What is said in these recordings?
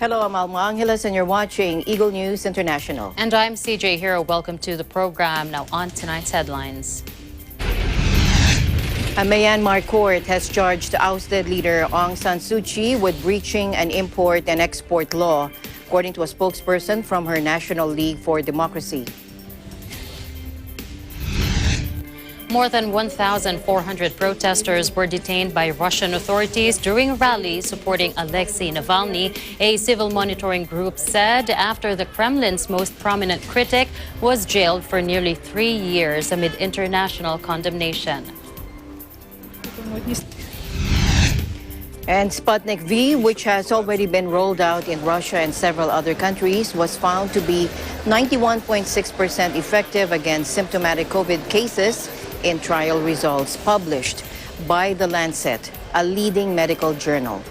Hello, I'm Alma Angeles, and you're watching Eagle News International. And I'm CJ Hero. Welcome to the program. Now on tonight's headlines. A Myanmar court has charged ousted leader Aung San Suu Kyi with breaching an import and export law, according to a spokesperson from her National League for Democracy. More than 1,400 protesters were detained by Russian authorities during a rally supporting Alexei Navalny, a civil monitoring group said, after the Kremlin's most prominent critic was jailed for nearly 3 years amid international condemnation. And Sputnik V, which has already been rolled out in Russia and several other countries, was found to be 91.6% effective against symptomatic COVID cases in trial results published by The Lancet, a leading medical journal.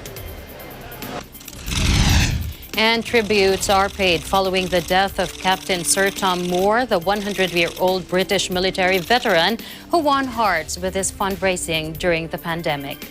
And tributes are paid following the death of Captain Sir Tom Moore, the 100-year-old British military veteran who won hearts with his fundraising during the pandemic.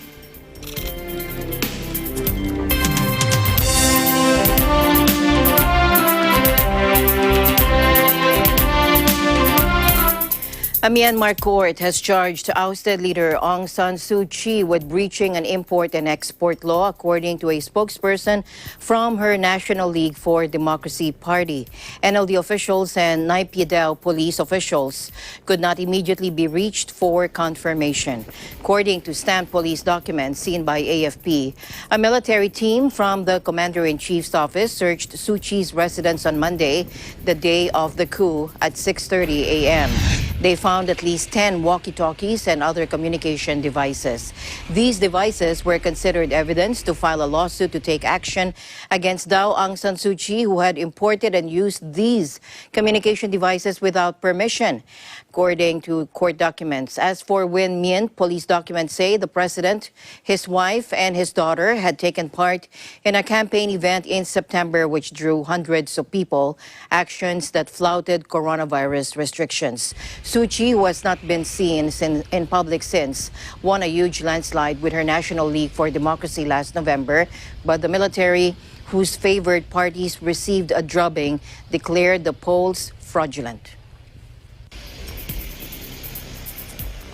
A Myanmar court has charged ousted leader Aung San Suu Kyi with breaching an import and export law, according to a spokesperson from her National League for Democracy party. NLD officials and Naypyidaw police officials could not immediately be reached for confirmation. According to stamped police documents seen by AFP, a military team from the Commander-in-Chief's office searched Suu Kyi's residence on Monday, the day of the coup, at 6:30 a.m. They found at least 10 walkie-talkies and other communication devices. These devices were considered evidence to file a lawsuit to take action against Daw Aung San Suu Kyi, who had imported and used these communication devices without permission, according to court documents. As for Win Myint, police documents say the president, his wife, and his daughter had taken part in a campaign event in September which drew hundreds of people, actions that flouted coronavirus restrictions. Suu Kyi, who has not been seen in public since, won a huge landslide with her National League for Democracy last November, but the military, whose favored parties received a drubbing, declared the polls fraudulent.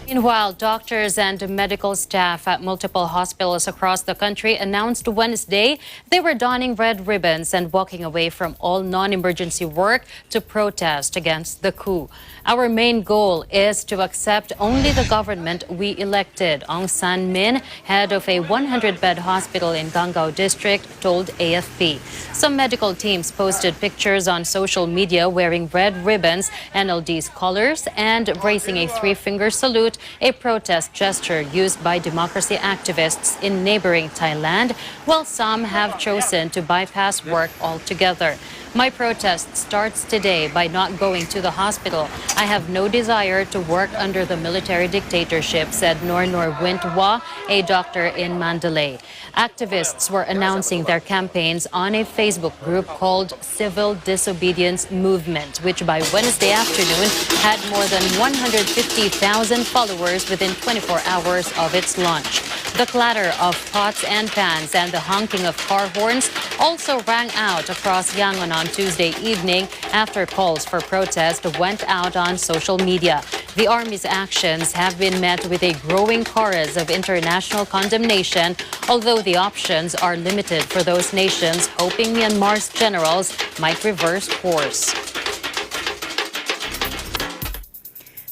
Meanwhile, doctors and medical staff at multiple hospitals across the country announced Wednesday they were donning red ribbons and walking away from all non-emergency work to protest against the coup. Our main goal is to accept only the government we elected, Aung San Min, head of a 100-bed hospital in Gangao district, told AFP. Some medical teams posted pictures on social media wearing red ribbons, NLD's colors, and raising a three-finger salute, a protest gesture used by democracy activists in neighboring Thailand, while some have chosen to bypass work altogether. My protest starts today by not going to the hospital. I have no desire to work under the military dictatorship, said Nor Wintwa, a doctor in Mandalay. Activists were announcing their campaigns on a Facebook group called Civil Disobedience Movement, which by Wednesday afternoon had more than 150,000 followers within 24 hours of its launch. The clatter of pots and pans and the honking of car horns also rang out across Yangon on Tuesday evening after calls for protest went out on social media. The army's actions have been met with a growing chorus of international condemnation, although the options are limited for those nations hoping Myanmar's generals might reverse course.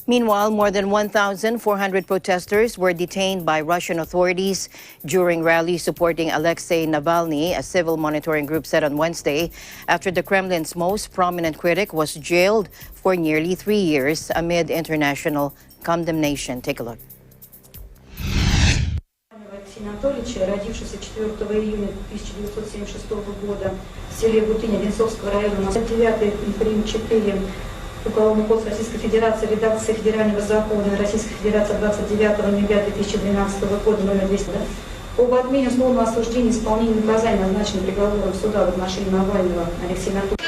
Meanwhile, more than 1,400 protesters were detained by Russian authorities during rallies supporting Alexei Navalny, a civil monitoring group said on Wednesday, after the Kremlin's most prominent critic was jailed for nearly 3 years amid international condemnation. Take a look. Анатольевича, родившийся 4 июня 1976 года в селе Бутыня Венцовского района, 9 прим. 4 Уголовный кодекс Российской Федерации, редакция Федерального закона Российской Федерации 29 ноября 2012 года, номер 200, об отмене условного осуждения исполнения наказания, назначенного приговором суда в отношении Навального Алексея Анатольевича.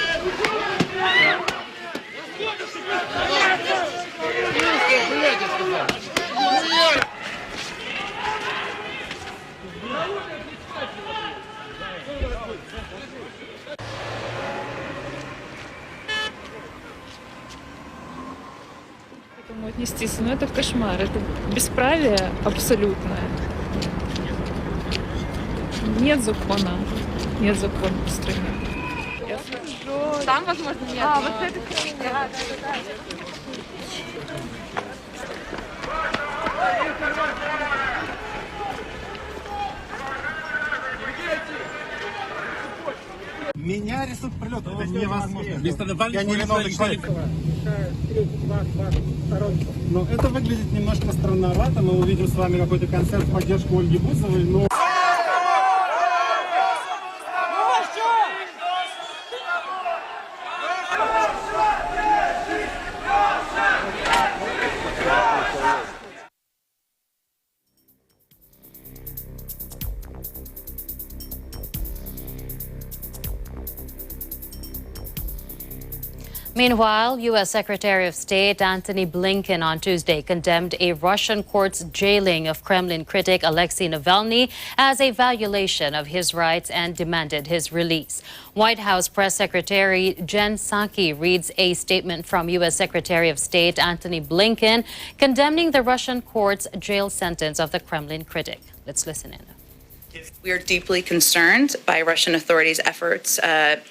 этому отнестись? Ну, это кошмар, это бесправие абсолютное. Нет закона в стране. Там, возможно, нет. Вот это Меня арестуют прилет, это невозможно. Я не виновный человек. Но это выглядит немножко странновато. Мы увидим с вами какой-то концерт в поддержку Ольги Бузовой, но... Meanwhile, U.S. Secretary of State Antony Blinken on Tuesday condemned a Russian court's jailing of Kremlin critic Alexei Navalny as a violation of his rights and demanded his release. White House Press Secretary Jen Psaki reads a statement from U.S. Secretary of State Antony Blinken condemning the Russian court's jail sentence of the Kremlin critic. Let's listen in. We are deeply concerned by Russian authorities'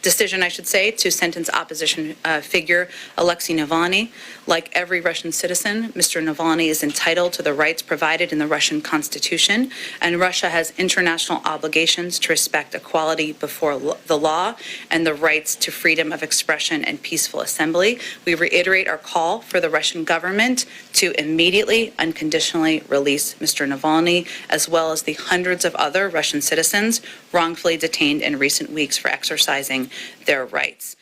decision, to sentence opposition figure Alexei Navalny. Like every Russian citizen, Mr. Navalny is entitled to the rights provided in the Russian Constitution, and Russia has international obligations to respect equality before the law and the rights to freedom of expression and peaceful assembly. We reiterate our call for the Russian government to immediately, unconditionally release Mr. Navalny, as well as the hundreds of other Russian citizens wrongfully detained in recent weeks for exercising their rights.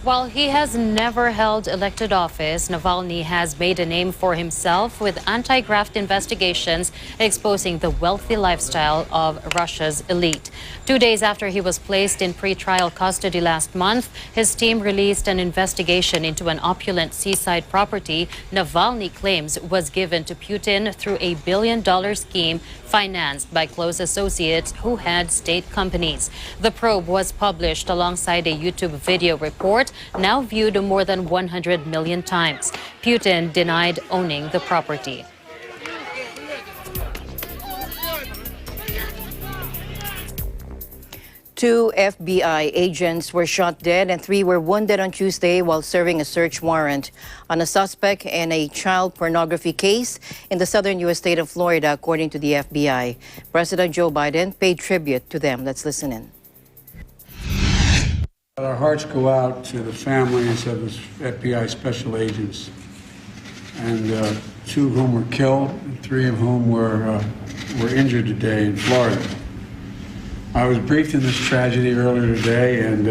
While he has never held elected office, Navalny has made a name for himself with anti-graft investigations exposing the wealthy lifestyle of Russia's elite. 2 days after he was placed in pre-trial custody last month, his team released an investigation into an opulent seaside property Navalny claims was given to Putin through a billion-dollar scheme financed by close associates who had state companies. The probe was published alongside a YouTube video report now viewed more than 100 million times. Putin denied owning the property. Two FBI agents were shot dead and 3 were wounded on Tuesday while serving a search warrant on a suspect in a child pornography case in the southern U.S. state of Florida, according to the FBI. President Joe Biden paid tribute to them. Let's listen in. Our hearts go out to the families of the FBI special agents, and 2 of whom were killed, and 3 of whom were injured today in Florida. I was briefed in this tragedy earlier today, and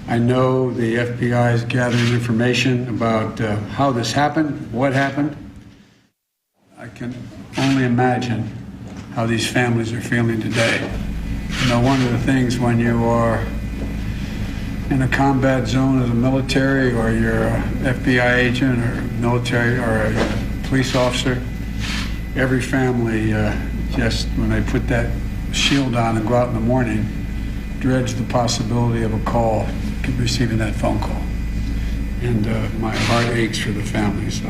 I know the FBI is gathering information about how this happened, what happened. I can only imagine how these families are feeling today. You know, one of the things when you are in a combat zone as a military, or you're an FBI agent or military or a police officer, every family just, when they put that shield on and go out in the morning, dreads the possibility of a call, receiving that phone call. And my heart aches for the families.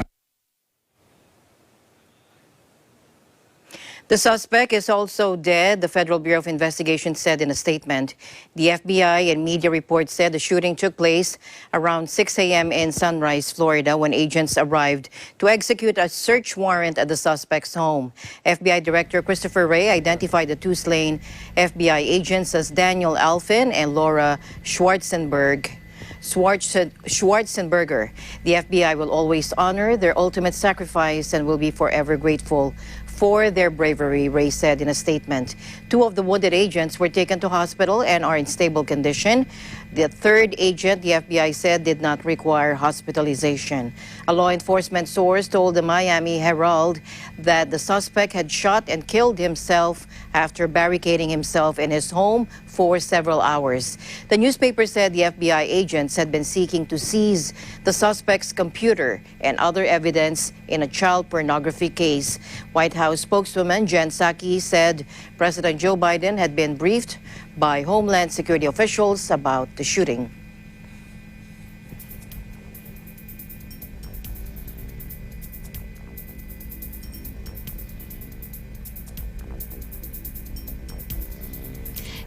The suspect is also dead, the Federal Bureau of Investigation said in a statement. The FBI and media reports said the shooting took place around 6 a.m. in Sunrise, Florida, when agents arrived to execute a search warrant at the suspect's home. FBI Director Christopher Wray identified the 2 slain FBI agents as Daniel Alfin and Laura Schwarzenberger. The FBI will always honor their ultimate sacrifice and will be forever grateful for their bravery, Ray said in a statement. 2 of the wounded agents were taken to hospital and are in stable condition. The 3rd agent, the FBI said, did not require hospitalization. A law enforcement source told the Miami Herald that the suspect had shot and killed himself after barricading himself in his home for several hours. The newspaper said the FBI agents had been seeking to seize the suspect's computer and other evidence in a child pornography case. White House spokeswoman Jen Psaki said President Joe Biden had been briefed by Homeland Security officials about the shooting.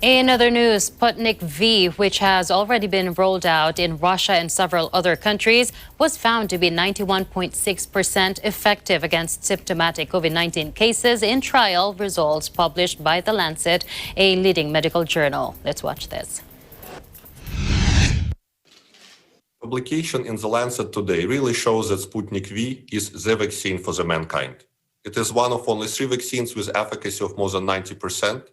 In other news, Sputnik V, which has already been rolled out in Russia and several other countries, was found to be 91.6% effective against symptomatic COVID-19 cases in trial results published by The Lancet, a leading medical journal. Let's watch this. Publication in The Lancet today really shows that Sputnik V is the vaccine for the mankind. It is one of only 3 vaccines with efficacy of more than 90%,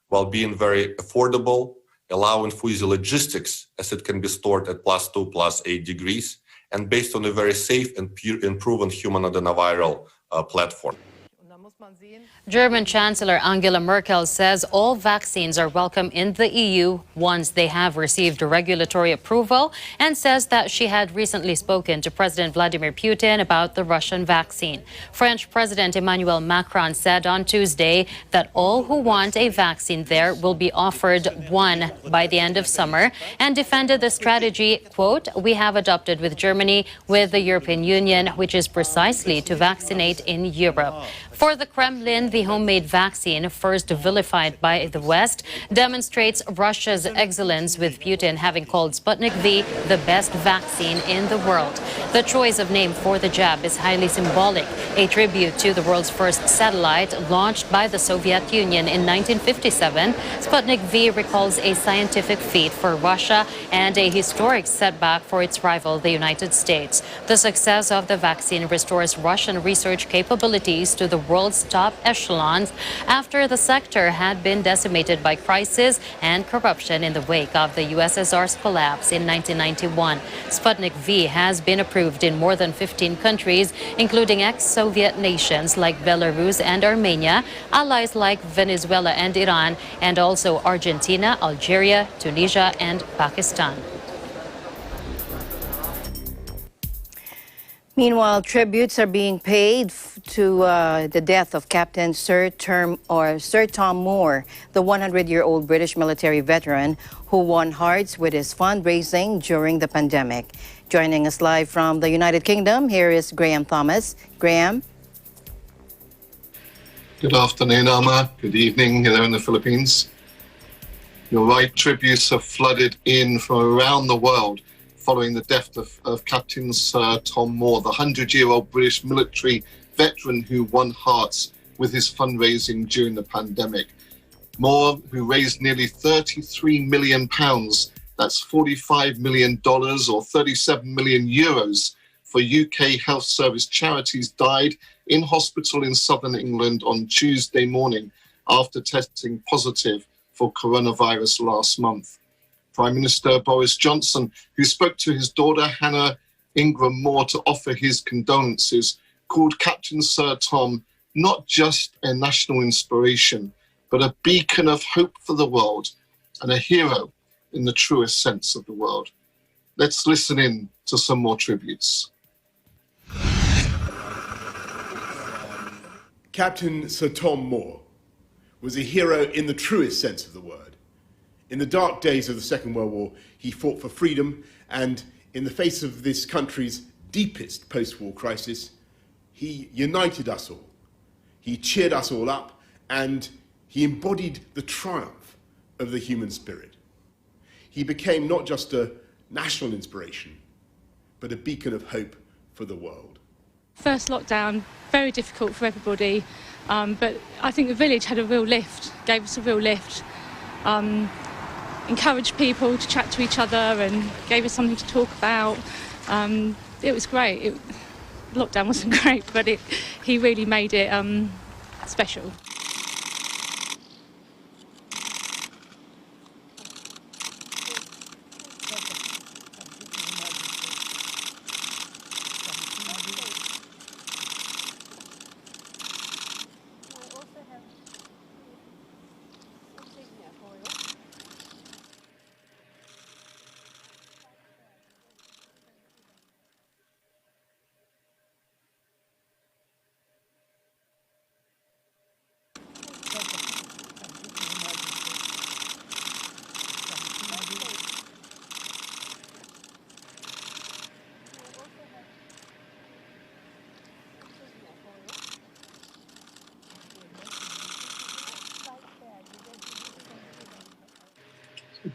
while being very affordable, allowing for easy logistics as it can be stored at +2, +8 degrees, and based on a very safe and proven human adenoviral platform. German Chancellor Angela Merkel says all vaccines are welcome in the EU once they have received regulatory approval, and says that she had recently spoken to President Vladimir Putin about the Russian vaccine. French President Emmanuel Macron said on Tuesday that all who want a vaccine there will be offered one by the end of summer, and defended the strategy, quote, we have adopted with Germany, with the European Union, which is precisely to vaccinate in Europe. For the Kremlin, the homemade vaccine, first vilified by the West, demonstrates Russia's excellence, with Putin having called Sputnik V the best vaccine in the world. The choice of name for the jab is highly symbolic, a tribute to the world's first satellite launched by the Soviet Union in 1957. Sputnik V recalls a scientific feat for Russia and a historic setback for its rival, the United States. The success of the vaccine restores Russian research capabilities to the world's top echelons after the sector had been decimated by crisis and corruption in the wake of the USSR's collapse in 1991. Sputnik V has been approved in more than 15 countries, including ex-Soviet nations like Belarus and Armenia, allies like Venezuela and Iran, and also Argentina, Algeria, Tunisia, and Pakistan. Meanwhile, tributes are being paid to the death of Captain Sir Tom Moore, the 100-year-old British military veteran who won hearts with his fundraising during the pandemic. Joining us live from the United Kingdom, here is Graham Thomas. Graham. Good afternoon, Alma. Good evening here in the Philippines. You're right, tributes have flooded in from around the world following the death of Captain Sir Tom Moore, the 100-year-old British military veteran who won hearts with his fundraising during the pandemic. Moore, who raised nearly £33 million, that's $45 million or 37 million euros, for UK health service charities, died in hospital in southern England on Tuesday morning after testing positive for coronavirus last month. Prime Minister Boris Johnson, who spoke to his daughter Hannah Ingram Moore to offer his condolences, called Captain Sir Tom not just a national inspiration, but a beacon of hope for the world and a hero in the truest sense of the word. Let's listen in to some more tributes. Captain Sir Tom Moore was a hero in the truest sense of the word. In the dark days of the Second World War, he fought for freedom, and in the face of this country's deepest post-war crisis, he united us all. He cheered us all up, and he embodied the triumph of the human spirit. He became not just a national inspiration, but a beacon of hope for the world. First lockdown, very difficult for everybody, but I think the village had a real lift, gave us a real lift. Encouraged people to chat to each other and gave us something to talk about. It was great. Lockdown wasn't great, but he really made it special.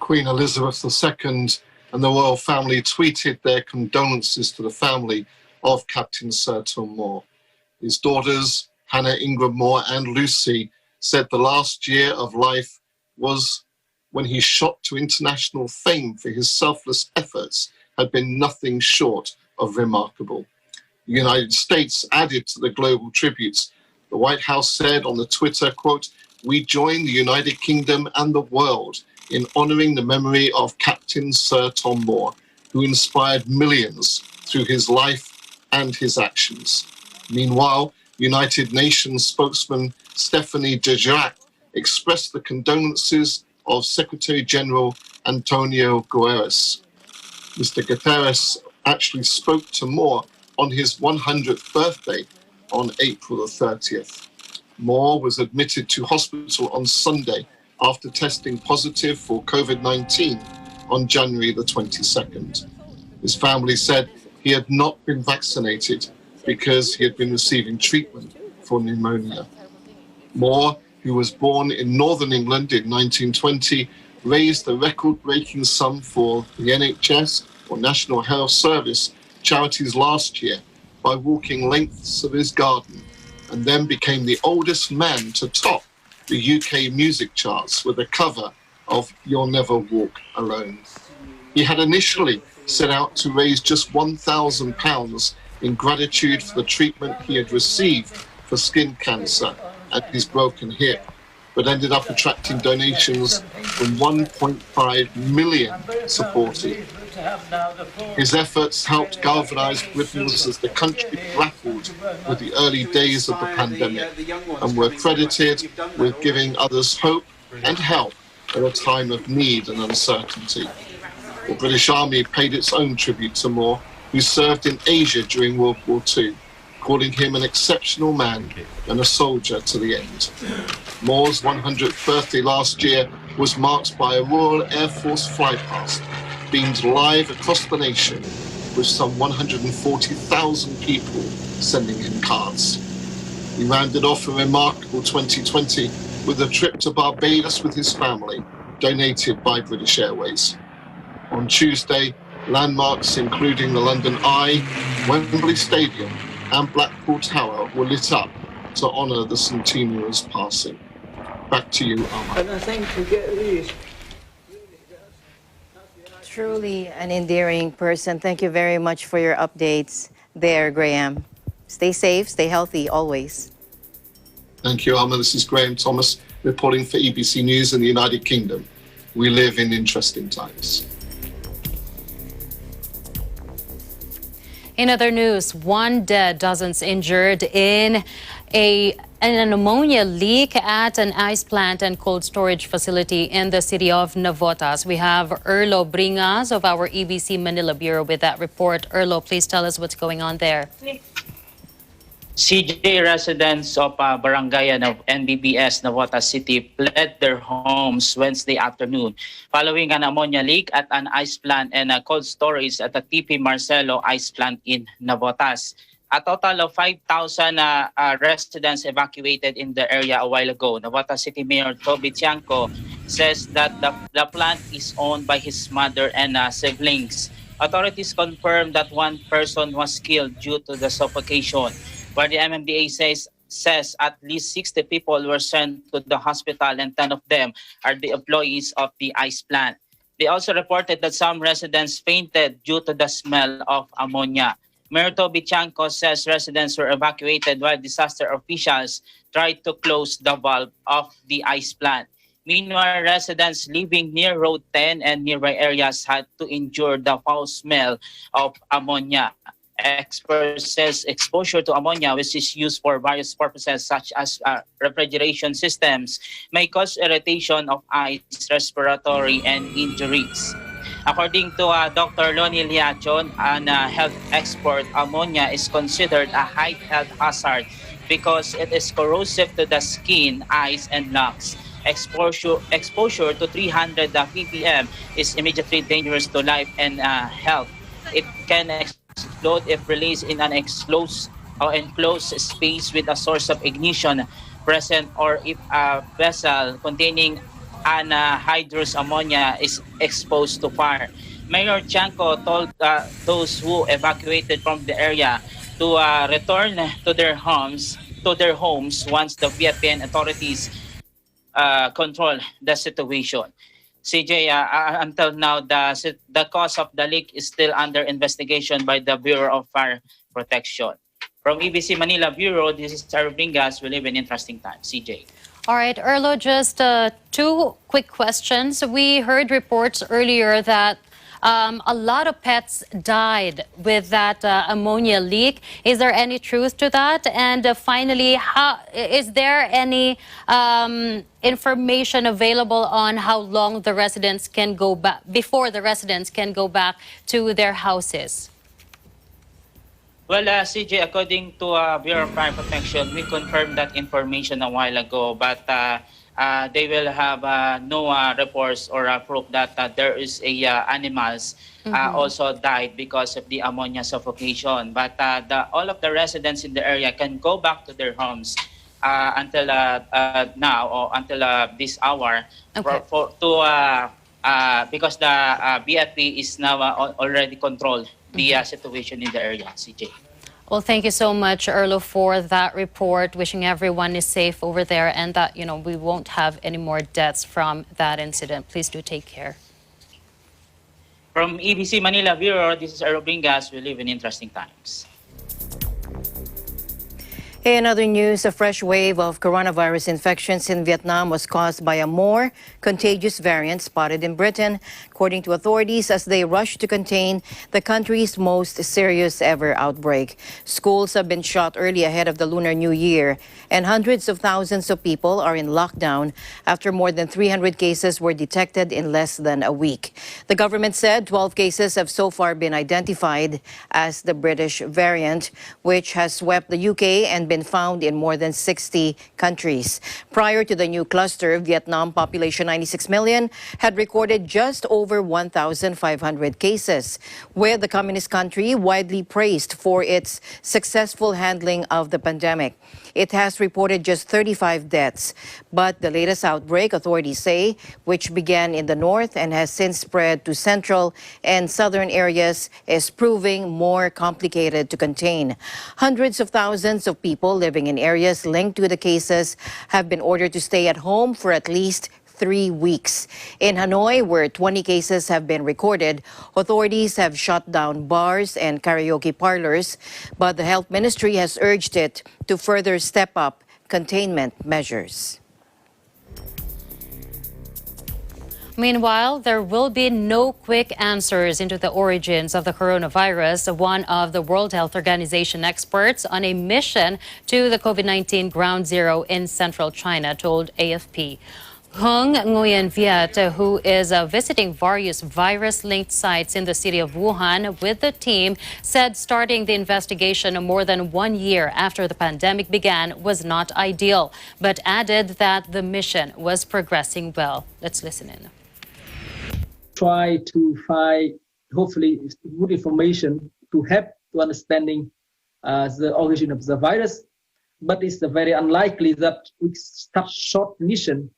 Queen Elizabeth II and the royal family tweeted their condolences to the family of Captain Sir Tom Moore. His daughters, Hannah Ingram Moore and Lucy, said the last year of life was when he shot to international fame for his selfless efforts had been nothing short of remarkable. The United States added to the global tributes. The White House said on the Twitter, quote, "We join the United Kingdom and the world in honouring the memory of Captain Sir Tom Moore, who inspired millions through his life and his actions." Meanwhile, United Nations spokesman Stephanie Dujarric expressed the condolences of Secretary General Antonio Guterres. Mr. Guterres actually spoke to Moore on his 100th birthday on April the 30th. Moore was admitted to hospital on Sunday after testing positive for COVID-19 on January the 22nd. His family said he had not been vaccinated because he had been receiving treatment for pneumonia. Moore, who was born in Northern England in 1920, raised a record-breaking sum for the NHS, or National Health Service, charities last year by walking lengths of his garden, and then became the oldest man to top the UK music charts with a cover of You'll Never Walk Alone. He had initially set out to raise just £1,000 in gratitude for the treatment he had received for skin cancer and his broken hip, but ended up attracting donations from 1.5 million supporters. His efforts helped galvanise Britons as the country grappled with the early days of the pandemic and were credited with giving others hope and help at a time of need and uncertainty. The British Army paid its own tribute to Moore, who served in Asia during World War II, calling him an exceptional man and a soldier to the end. Moore's 100th birthday last year was marked by a Royal Air Force flypast beamed live across the nation, with some 140,000 people sending him cards. He rounded off a remarkable 2020 with a trip to Barbados with his family, donated by British Airways. On Tuesday, landmarks including the London Eye, Wembley Stadium and Blackpool Tower were lit up to honour the centenarian's passing. Back to you, Alma. And I think to get these. Truly an endearing person. Thank you very much for your updates there, Graham. Stay safe, stay healthy always. Thank you, Alma. This is Graham Thomas reporting for EBC News in the United Kingdom. We live in interesting times. In other news, 1 dead, dozens injured in an ammonia leak at an ice plant and cold storage facility in the city of Navotas. We have Erlo Bringas of our EBC Manila Bureau with that report. Erlo, please tell us what's going on there. CJ residents of Barangay of NBBS Navotas City fled their homes Wednesday afternoon following an ammonia leak at an ice plant and cold storage at the TP Marcelo ice plant in Navotas. A total of 5,000 residents evacuated in the area a while ago. Navotas City Mayor Toby Tiangco says that the plant is owned by his mother and siblings. Authorities confirmed that one person was killed due to the suffocation, where the MMDA says at least 60 people were sent to the hospital and 10 of them are the employees of the ice plant. They also reported that some residents fainted due to the smell of ammonia. Mayor Toby Tiangco says residents were evacuated while disaster officials tried to close the valve of the ice plant. Meanwhile, residents living near Road 10 and nearby areas had to endure the foul smell of ammonia. Experts says exposure to ammonia, which is used for various purposes such as refrigeration systems, may cause irritation of eyes, respiratory, and injuries. According to Dr. Lonnie Liachon, an health expert, ammonia is considered a high health hazard because it is corrosive to the skin, eyes, and lungs. Exposure to 300 ppm is immediately dangerous to life and health. It can explode if released in an enclosed space with a source of ignition present, or if a vessel containing anhydrous ammonia is exposed to fire. Mayor Chanco told those who evacuated from the area to return to their homes once the Vietnamese authorities control the situation. CJ, until now, the cause of the leak is still under investigation by the Bureau of Fire Protection. From EBC Manila Bureau, this is Sarabingas. We live in interesting times. CJ. All right, Erlo, just two quick questions. We heard reports earlier that a lot of pets died with that ammonia leak. Is there any truth to that? And finally, is there any information available on how long the residents can go back, before the residents can go back to their houses? Well, CJ, according to Bureau of Fire Protection, we confirmed that information a while ago, but they will have no reports or proof that there is animals also died because of the ammonia suffocation. But all of the residents in the area can go back to their homes until now or until this hour, Okay. because the BFP is now already controlled the situation in the area, CJ. Well, thank you so much, Erlo, for that report. Wishing everyone is safe over there and that, we won't have any more deaths from that incident. Please do take care. From EBC Manila Bureau, this is Erlo Bringas. We live in interesting times. In other news, a fresh wave of coronavirus infections in Vietnam was caused by a more contagious variant spotted in Britain, according to authorities, as they rush to contain the country's most serious ever outbreak. Schools have been shut early ahead of the Lunar New Year, and hundreds of thousands of people are in lockdown after more than 300 cases were detected in less than a week. The government said 12 cases have so far been identified as the British variant, which has swept the UK and been found in more than 60 countries. Prior to the new cluster, Vietnam, population 96 million, had recorded just over 1,500 cases, with the communist country widely praised for its successful handling of the pandemic. It has reported just 35 deaths, but the latest outbreak, authorities say, which began in the north and has since spread to central and southern areas, is proving more complicated to contain. Hundreds of thousands of people living in areas linked to the cases have been ordered to stay at home for at least 3 weeks. In Hanoi, where 20 cases have been recorded, authorities have shut down bars and karaoke parlors, but the health ministry has urged it to further step up containment measures. Meanwhile, there will be no quick answers into the origins of the coronavirus. One of the World Health Organization experts on a mission to the COVID-19 ground zero in central China told AFP. Hung Nguyen Viet, who is visiting various virus-linked sites in the city of Wuhan with the team, said starting the investigation more than 1 year after the pandemic began was not ideal, but added that the mission was progressing well. Let's listen in. Try to find, hopefully, good information to help to understanding the origin of the virus, but it's very unlikely that with such short mission,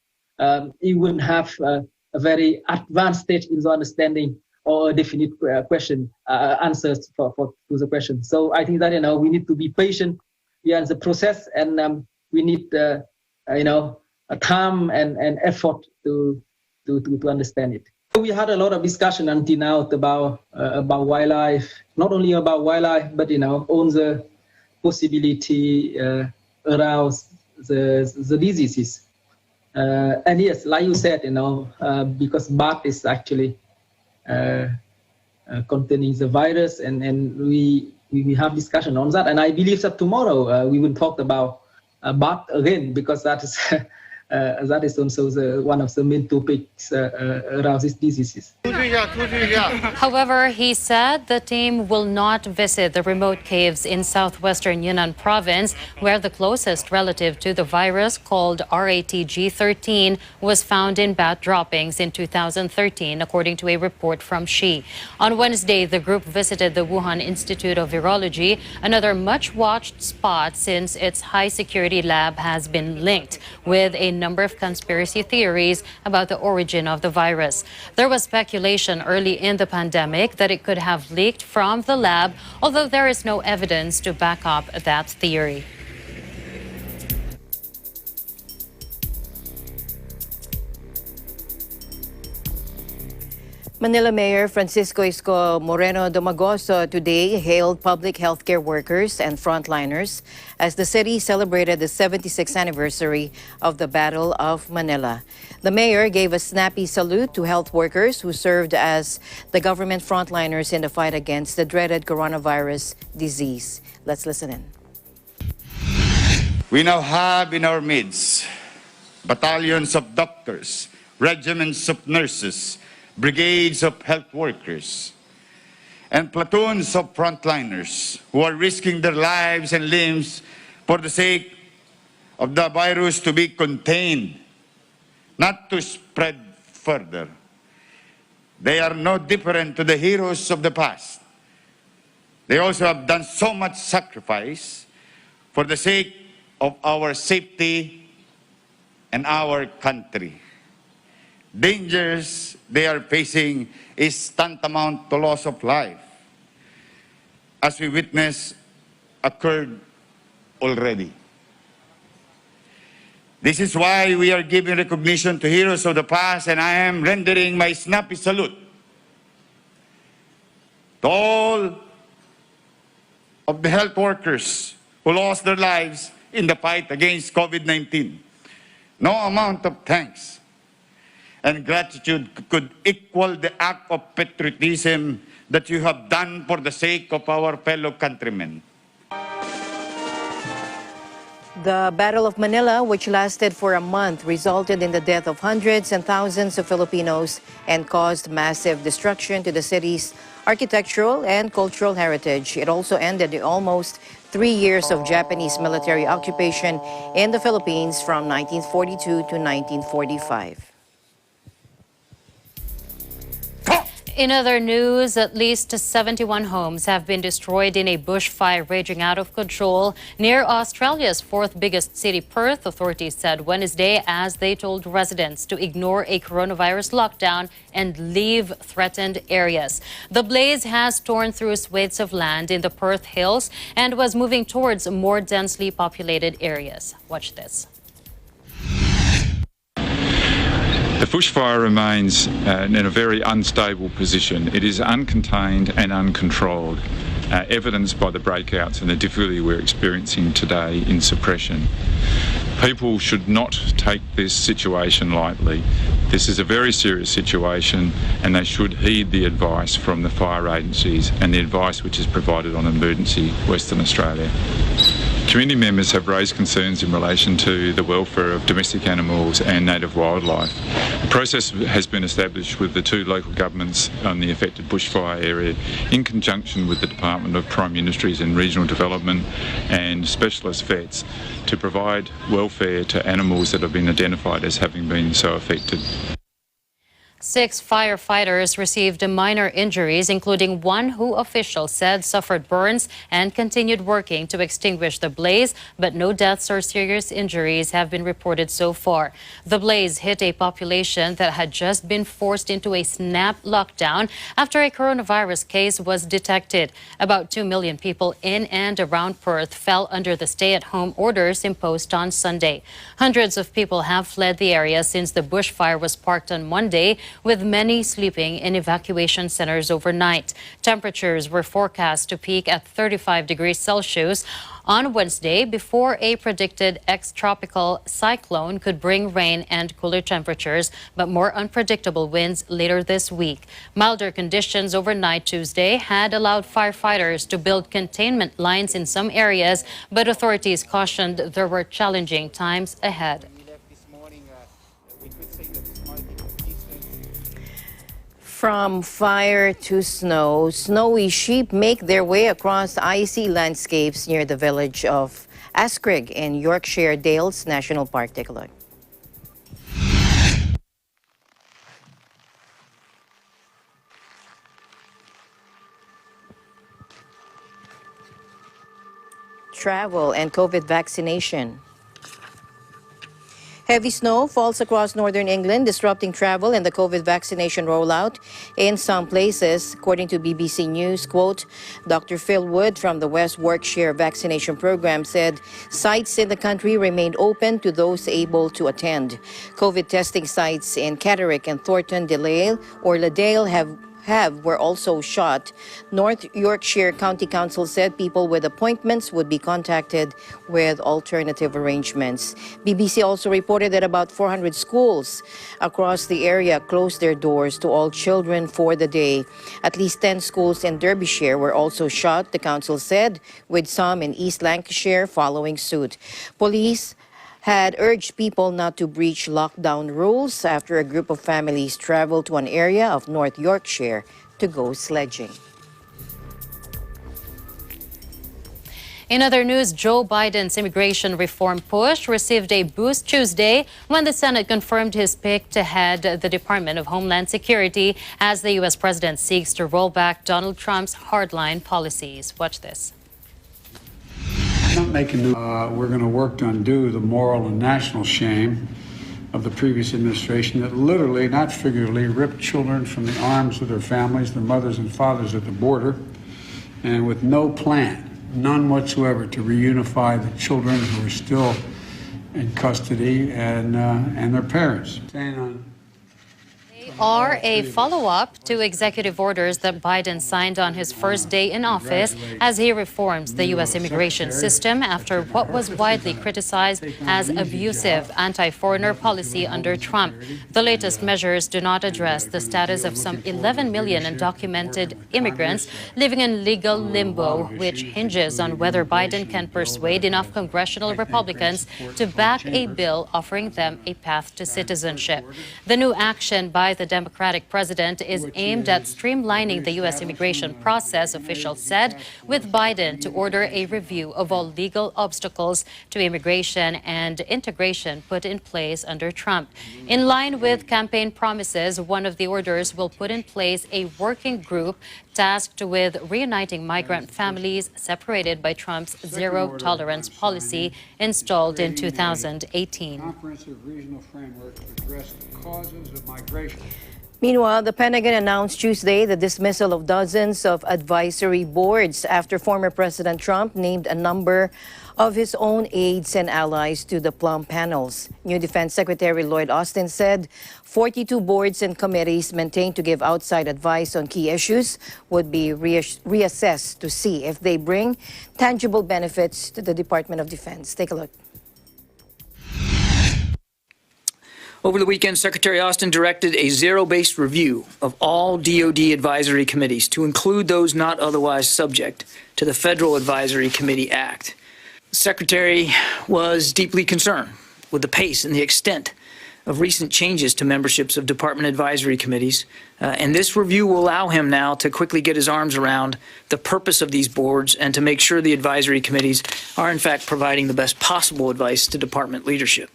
it will have a very advanced stage in the understanding or a definite answers to the question. So I think that we need to be patient. We are in the process, and we need a time and effort to understand it. We had a lot of discussion until now about wildlife, not only about wildlife, but on the possibility around the diseases. And yes, like you said, because bat is actually containing the virus, and we have discussion on that. And I believe that tomorrow we will talk about bat again, because that is also one of the main topics around these diseases. However, he said the team will not visit the remote caves in southwestern Yunnan province, where the closest relative to the virus, called RATG13, was found in bat droppings in 2013, according to a report from Xi. On Wednesday, the group visited the Wuhan Institute of Virology, another much-watched spot since its high-security lab has been linked with a number of conspiracy theories about the origin of the virus. There was speculation early in the pandemic that it could have leaked from the lab, although there is no evidence to back up that theory. Manila Mayor Francisco Isko Moreno Domagoso today hailed public healthcare workers and frontliners as the city celebrated the 76th anniversary of the Battle of Manila. The mayor gave a snappy salute to health workers who served as the government frontliners in the fight against the dreaded coronavirus disease. Let's listen in. We now have in our midst battalions of doctors, regiments of nurses, brigades of health workers, and platoons of frontliners who are risking their lives and limbs for the sake of the virus to be contained, not to spread further. They are no different to the heroes of the past. They also have done so much sacrifice for the sake of our safety and our country. Dangers they are facing is tantamount to loss of life, as we witness occurred already. This is why we are giving recognition to heroes of the past, and I am rendering my snappy salute to all of the health workers who lost their lives in the fight against COVID-19. No amount of thanks and gratitude could equal the act of patriotism that you have done for the sake of our fellow countrymen. The Battle of Manila, which lasted for a month, resulted in the death of hundreds and thousands of Filipinos and caused massive destruction to the city's architectural and cultural heritage. It also ended the almost 3 years of Japanese military occupation in the Philippines from 1942 to 1945. In other news, at least 71 homes have been destroyed in a bushfire raging out of control near Australia's fourth biggest city, Perth, authorities said Wednesday, as they told residents to ignore a coronavirus lockdown and leave threatened areas. The blaze has torn through swathes of land in the Perth Hills and was moving towards more densely populated areas. Watch this. The bushfire remains in a very unstable position. It is uncontained and uncontrolled, evidenced by the breakouts and the difficulty we're experiencing today in suppression. People should not take this situation lightly. This is a very serious situation, and they should heed the advice from the fire agencies and the advice which is provided on Emergency Western Australia. Community members have raised concerns in relation to the welfare of domestic animals and native wildlife. A process has been established with the two local governments on the affected bushfire area in conjunction with the Department of Primary Industries and Regional Development and specialist vets to provide welfare to animals that have been identified as having been so affected. 6 firefighters received minor injuries, including one who officials said suffered burns and continued working to extinguish the blaze, but no deaths or serious injuries have been reported so far. The blaze hit a population that had just been forced into a snap lockdown after a coronavirus case was detected. About 2 million people in and around Perth fell under the stay-at-home orders imposed on Sunday. Hundreds of people have fled the area since the bushfire was sparked on Monday, with many sleeping in evacuation centers overnight. Temperatures were forecast to peak at 35 degrees Celsius on Wednesday before a predicted ex-tropical cyclone could bring rain and cooler temperatures, but more unpredictable winds later this week. Milder conditions overnight Tuesday had allowed firefighters to build containment lines in some areas, but authorities cautioned there were challenging times ahead. From fire to snow, snowy sheep make their way across icy landscapes near the village of Askrigg in Yorkshire Dales National Park. Take a look. Travel and COVID vaccination. Heavy snow falls across northern England, disrupting travel and the COVID vaccination rollout in some places. According to BBC News, quote, Dr. Phil Wood from the West Warwickshire vaccination program said sites in the country remained open to those able to attend. COVID testing sites in Catterick and Thornton Ladale were also shut. North Yorkshire County Council said people with appointments would be contacted with alternative arrangements. BBC also reported that about 400 schools across the area closed their doors to all children for the day. At least 10 schools in Derbyshire were also shut, the council said, with some in East Lancashire following suit. Police had urged people not to breach lockdown rules after a group of families traveled to an area of North Yorkshire to go sledging. In other news, Joe Biden's immigration reform push received a boost Tuesday when the Senate confirmed his pick to head the Department of Homeland Security as the U.S. president seeks to roll back Donald Trump's hardline policies. Watch this. Not making we're going to work to undo the moral and national shame of the previous administration that literally, not figuratively, ripped children from the arms of their families, their mothers and fathers at the border, and with no plan, none whatsoever, to reunify the children who are still in custody and their parents. Are a follow-up to executive orders that Biden signed on his first day in office as he reforms the U.S. immigration system after what was widely criticized as abusive anti-foreigner policy under Trump. The latest measures do not address the status of some 11 million undocumented immigrants living in legal limbo, which hinges on whether Biden can persuade enough congressional Republicans to back a bill offering them a path to citizenship. The new action by the Democratic president is aimed at streamlining the U.S. immigration process, officials said, with Biden to order a review of all legal obstacles to immigration and integration put in place under Trump. In line with campaign promises, one of the orders will put in place a working group tasked with reuniting migrant families separated by Trump's zero-tolerance policy installed in 2018. Comprehensive regional framework to address the causes of migration. Meanwhile, the Pentagon announced Tuesday the dismissal of dozens of advisory boards after former President Trump named a number of his own aides and allies to the plum panels. New Defense Secretary Lloyd Austin said 42 boards and committees maintained to give outside advice on key issues would be reassessed to see if they bring tangible benefits to the Department of Defense. Take a look. Over the weekend, Secretary Austin directed a zero-based review of all DoD advisory committees to include those not otherwise subject to the Federal Advisory Committee Act. The Secretary was deeply concerned with the pace and the extent of recent changes to memberships of department advisory committees, and this review will allow him now to quickly get his arms around the purpose of these boards and to make sure the advisory committees are in fact providing the best possible advice to department leadership.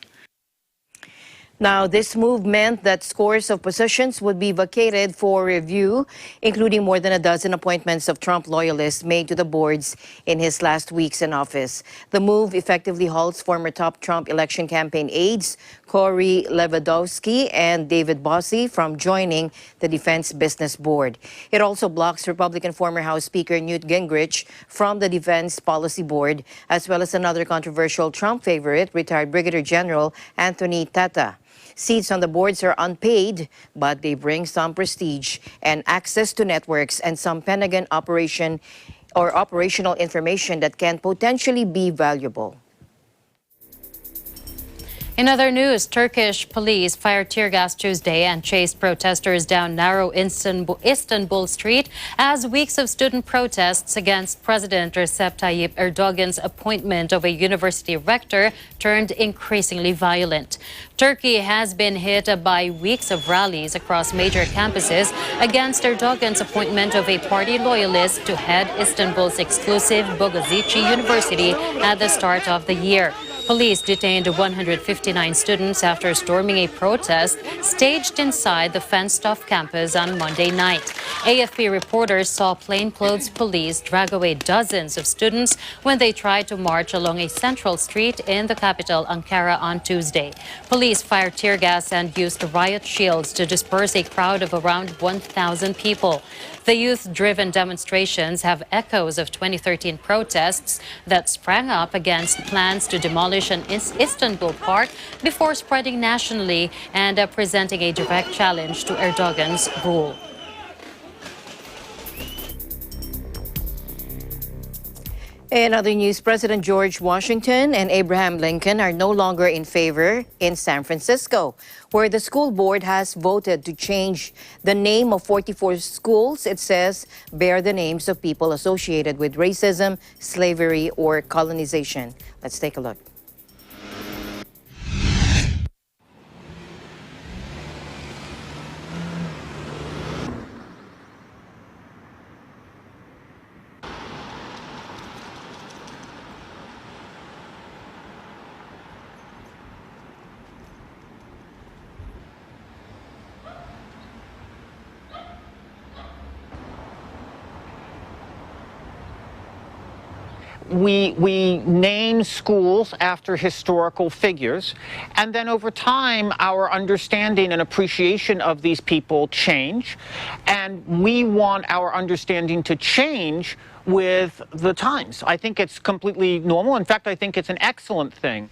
Now, this move meant that scores of positions would be vacated for review, including more than a dozen appointments of Trump loyalists made to the boards in his last weeks in office. The move effectively halts former top Trump election campaign aides Corey Lewandowski and David Bossie from joining the Defense Business Board. It also blocks Republican former House Speaker Newt Gingrich from the Defense Policy Board, as well as another controversial Trump favorite, retired Brigadier General Anthony Tata. Seats on the boards are unpaid, but they bring some prestige and access to networks and some Pentagon operational information that can potentially be valuable. In other news, Turkish police fired tear gas Tuesday and chased protesters down narrow Istanbul street as weeks of student protests against President Recep Tayyip Erdogan's appointment of a university rector turned increasingly violent. Turkey has been hit by weeks of rallies across major campuses against Erdogan's appointment of a party loyalist to head Istanbul's exclusive Bogazici University at the start of the year. Police detained 159 students after storming a protest staged inside the fenced-off campus on Monday night. AFP reporters saw plainclothes police drag away dozens of students when they tried to march along a central street in the capital, Ankara, on Tuesday. Police fired tear gas and used riot shields to disperse a crowd of around 1,000 people. The youth-driven demonstrations have echoes of 2013 protests that sprang up against plans to demolish an Istanbul park before spreading nationally and presenting a direct challenge to Erdogan's rule. In other news, President George Washington and Abraham Lincoln are no longer in favor in San Francisco, where the school board has voted to change the name of 44 schools it says bear the names of people associated with racism, slavery, or colonization. Let's take a look. We name schools after historical figures, and then over time our understanding and appreciation of these people change, and we want our understanding to change with the times. I think it's completely normal. In fact, I think it's an excellent thing.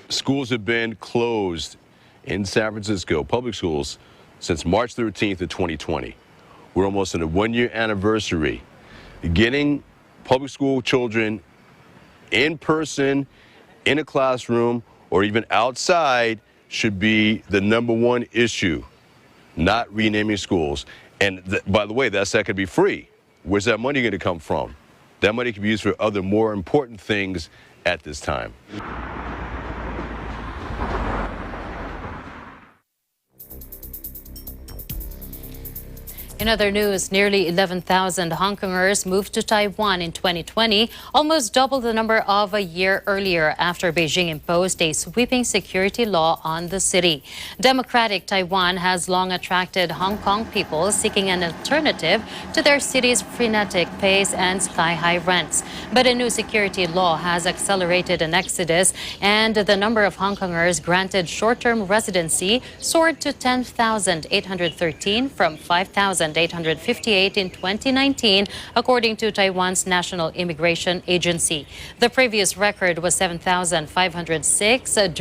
Schools have been closed in San Francisco, public schools, since March 13th of 2020. We're almost in a one-year anniversary. Getting public school children in person, in a classroom, or even outside should be the #1 issue, not renaming schools. And by the way, that could be free. Where's that money going to come from? That money can be used for other more important things at this time. In other news, nearly 11,000 Hong Kongers moved to Taiwan in 2020, almost double the number of a year earlier after Beijing imposed a sweeping security law on the city. Democratic Taiwan has long attracted Hong Kong people seeking an alternative to their city's frenetic pace and sky-high rents. But a new security law has accelerated an exodus, and the number of Hong Kongers granted short-term residency soared to 10,813 from 5,858 in 2019, according to Taiwan's National Immigration Agency. The previous record was 7,506 in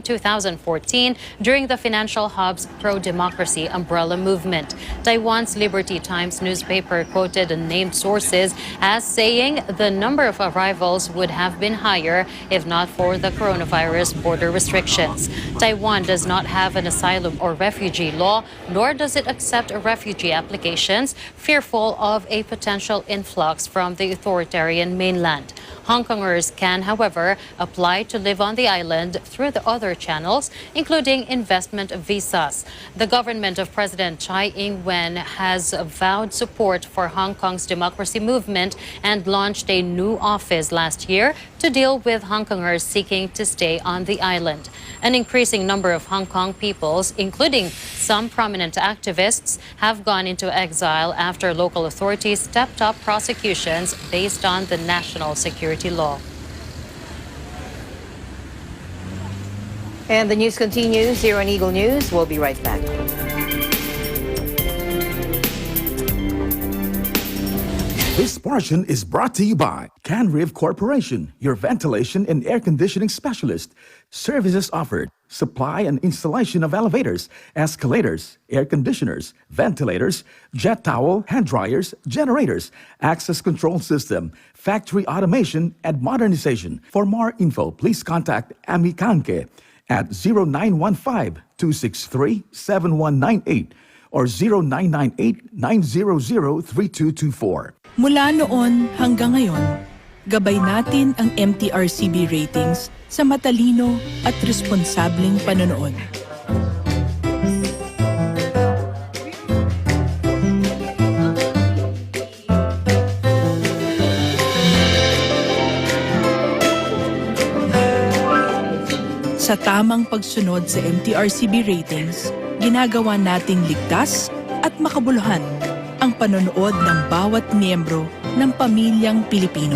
2014 during the financial hub's pro-democracy umbrella movement. Taiwan's Liberty Times newspaper quoted unnamed sources as saying the number of arrivals would have been higher if not for the coronavirus border restrictions. Taiwan does not have an asylum or refugee law, nor does it accept refugee applications, fearful of a potential influx from the authoritarian mainland. Hong Kongers can, however, apply to live on the island through the other channels, including investment visas. The government of President Tsai Ing-wen has vowed support for Hong Kong's democracy movement and launched a new office last year to deal with Hong Kongers seeking to stay on the island. An increasing number of Hong Kong peoples, including some prominent activists, have gone into exile after local authorities stepped up prosecutions based on the national security law. And the news continues here on Eagle News. We'll be right back. This portion is brought to you by Canriv Corporation, your ventilation and air conditioning specialist. Services offered: supply and installation of elevators, escalators, air conditioners, ventilators, jet towel, hand dryers, generators, access control system, factory automation, and modernization. For more info, please contact Ami Kanke at 0915-263-7198 or 0998-900-3224. Mula noon hanggang ngayon, gabay natin ang MTRCB ratings sa matalino at responsableng panonood. Sa tamang pagsunod sa MTRCB ratings, ginagawa nating ligtas at makabuluhan ang panonood ng bawat miyembro ng pamilyang Pilipino.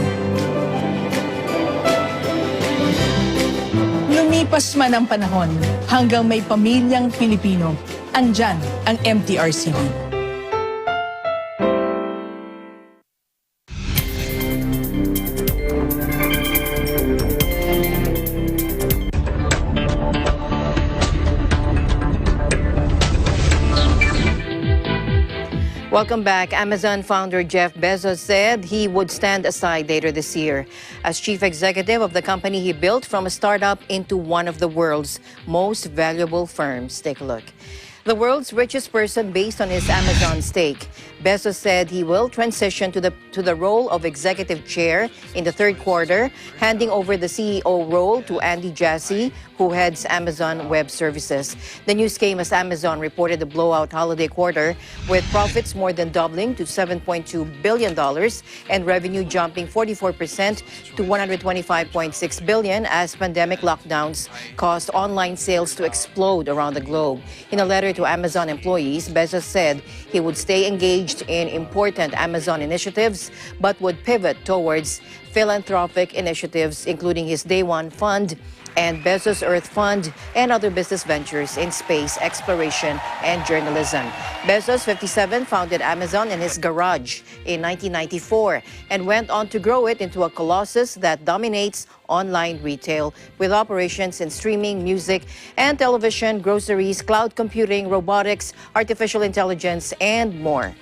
Lumipas man ang panahon, hanggang may pamilyang Pilipino, andyan ang MTRCB. Welcome back. Amazon founder Jeff Bezos said he would stand aside later this year as chief executive of the company he built from a startup into one of the world's most valuable firms. Take a look. The world's richest person based on his Amazon stake. Bezos said he will transition to the role of executive chair in the third quarter, handing over the CEO role to Andy Jassy, who heads Amazon Web Services. The news came as Amazon reported a blowout holiday quarter with profits more than doubling to $7.2 billion and revenue jumping 44% to $125.6 billion as pandemic lockdowns caused online sales to explode around the globe. In a letter to Amazon employees, Bezos said he would stay engaged in important Amazon initiatives but would pivot towards philanthropic initiatives, including his Day One Fund and Bezos Earth Fund and other business ventures in space exploration and journalism. Bezos, 57, founded Amazon in his garage in 1994 and went on to grow it into a colossus that dominates online retail with operations in streaming, music and television, groceries, cloud computing, robotics, artificial intelligence, and more.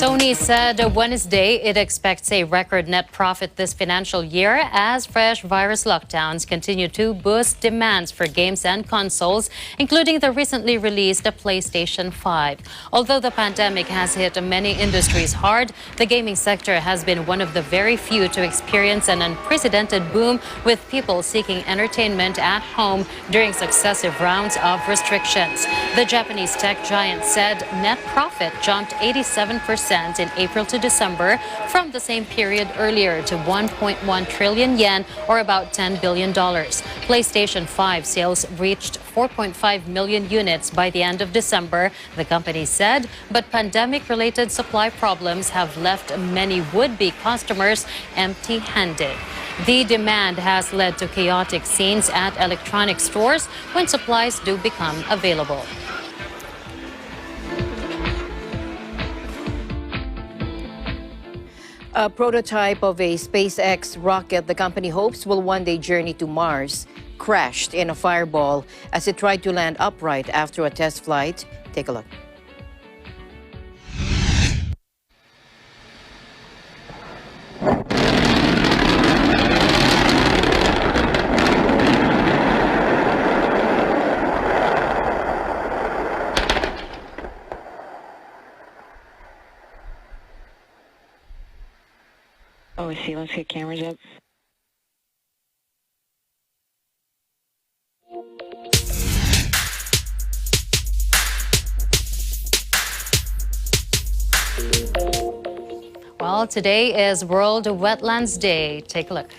Sony said Wednesday it expects a record net profit this financial year as fresh virus lockdowns continue to boost demands for games and consoles, including the recently released PlayStation 5. Although the pandemic has hit many industries hard, the gaming sector has been one of the very few to experience an unprecedented boom, with people seeking entertainment at home during successive rounds of restrictions. The Japanese tech giant said net profit jumped 87% in April to December from the same period earlier to 1.1 trillion yen, or about $10 billion. PlayStation 5 sales reached 4.5 million units by the end of December, the company said, but pandemic-related supply problems have left many would-be customers empty-handed. The demand has led to chaotic scenes at electronic stores when supplies do become available. A prototype of a SpaceX rocket the company hopes will one day journey to Mars crashed in a fireball as it tried to land upright after a test flight. Take a look. Oh, I see. Let's get cameras up. Well, today is World Wetlands Day. Take a look.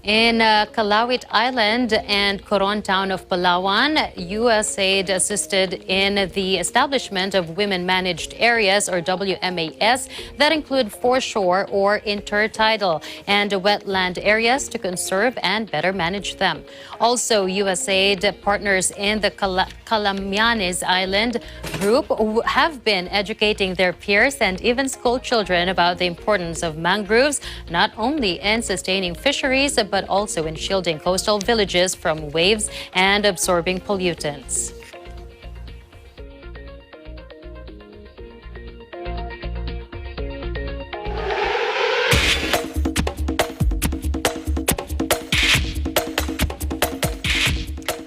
In Calawit Island and Coron town of Palawan, USAID assisted in the establishment of women-managed areas, or WMAS, that include foreshore or intertidal and wetland areas to conserve and better manage them. Also, USAID partners in the Calamianes Island group have been educating their peers and even school children about the importance of mangroves, not only in sustaining fisheries, but also in shielding coastal villages from waves and absorbing pollutants.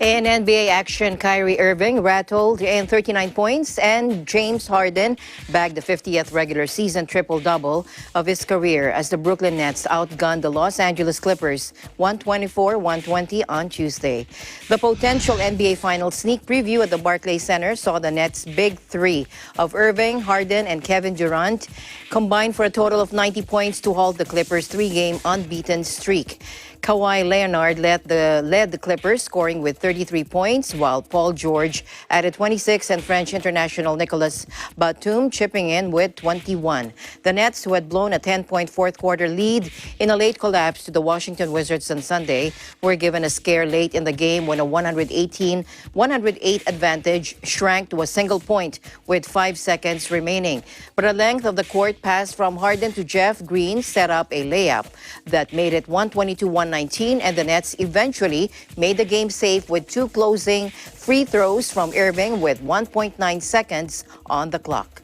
In NBA action, Kyrie Irving rattled in 39 points and James Harden bagged the 50th regular season triple-double of his career as the Brooklyn Nets outgunned the Los Angeles Clippers 124-120 on Tuesday. The potential NBA Finals sneak preview at the Barclays Center saw the Nets' big three of Irving, Harden, and Kevin Durant combine for a total of 90 points to halt the Clippers' three-game unbeaten streak. Kawhi Leonard led the Clippers, scoring with 33 points, while Paul George added 26 and French international Nicolas Batum chipping in with 21. The Nets, who had blown a 10-point fourth-quarter lead in a late collapse to the Washington Wizards on Sunday, were given a scare late in the game when a 118-108 advantage shrank to a single point with 5 seconds remaining. But a length of the court pass from Harden to Jeff Green set up a layup that made it 122-119, and the Nets eventually made the game safe with two closing free throws from Irving with 1.9 seconds on the clock.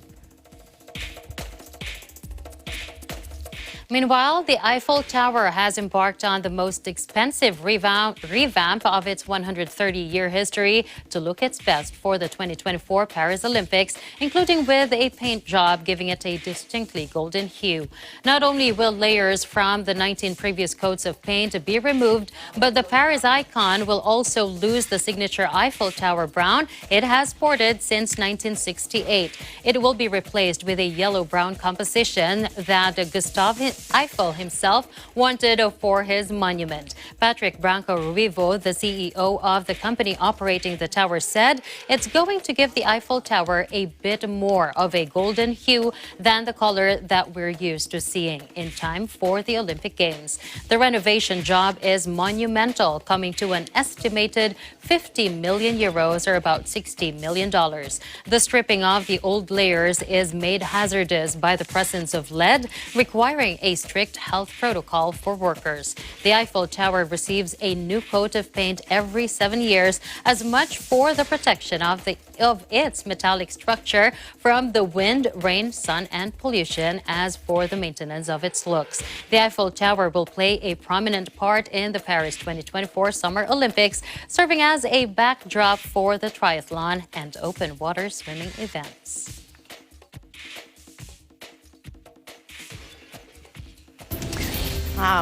Meanwhile, the Eiffel Tower has embarked on the most expensive revamp of its 130-year history to look its best for the 2024 Paris Olympics, including with a paint job giving it a distinctly golden hue. Not only will layers from the 19 previous coats of paint be removed, but the Paris icon will also lose the signature Eiffel Tower brown it has sported since 1968. It will be replaced with a yellow-brown composition that Gustave Eiffel himself wanted for his monument. Patrick Branco-Ruivo, the CEO of the company operating the tower, said it's going to give the Eiffel Tower a bit more of a golden hue than the color that we're used to seeing in time for the Olympic Games. The renovation job is monumental, coming to an estimated 50 million euros or about $60 million. The stripping of the old layers is made hazardous by the presence of lead, requiring a strict health protocol for workers. The Eiffel Tower receives a new coat of paint every 7 years, as much for the protection of its metallic structure from the wind, rain, sun, and pollution as for the maintenance of its looks. The Eiffel Tower will play a prominent part in the Paris 2024 Summer Olympics, serving as a backdrop for the triathlon and open water swimming events.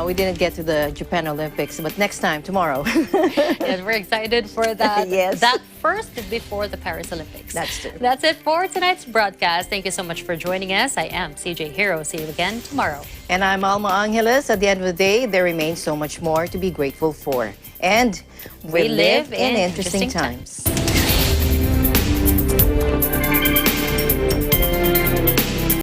We didn't get to the Japan Olympics, but next time, tomorrow. Yes, we're excited for that. Yes. That first before the Paris Olympics. That's true. That's it for tonight's broadcast. Thank you so much for joining us. I am CJ Hero. See you again tomorrow. And I'm Alma Angeles. At the end of the day, there remains so much more to be grateful for. And we live in interesting times.